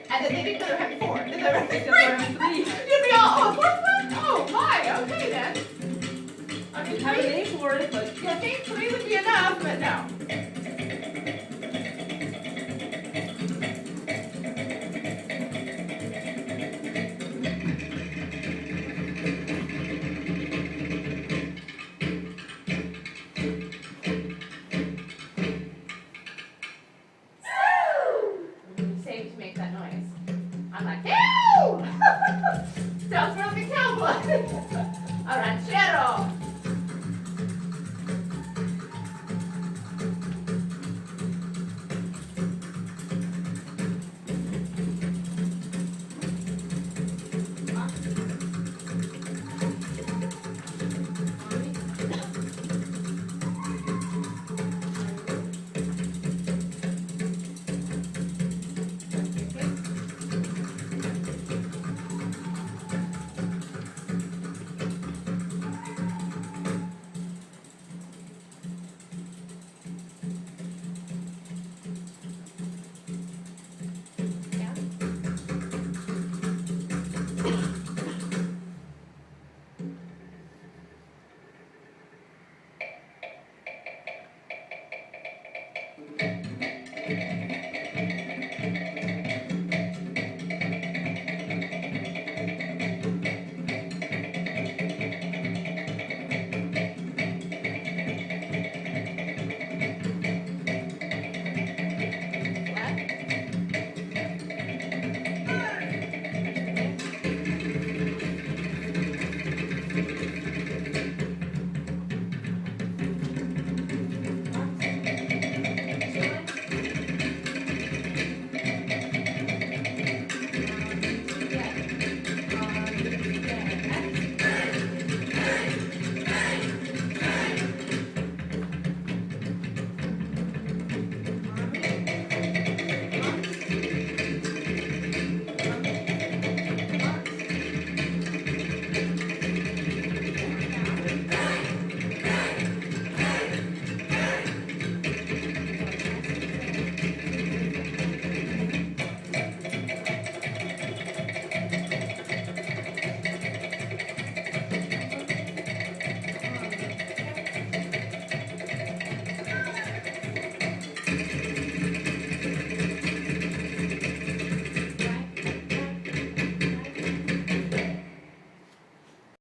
And then they'd better have 4. Then they'd have 3. Three. You'd be all, oh, what? Oh, my, okay then. I mean, Have a 3, name for it, but you think 3 would be enough, but no.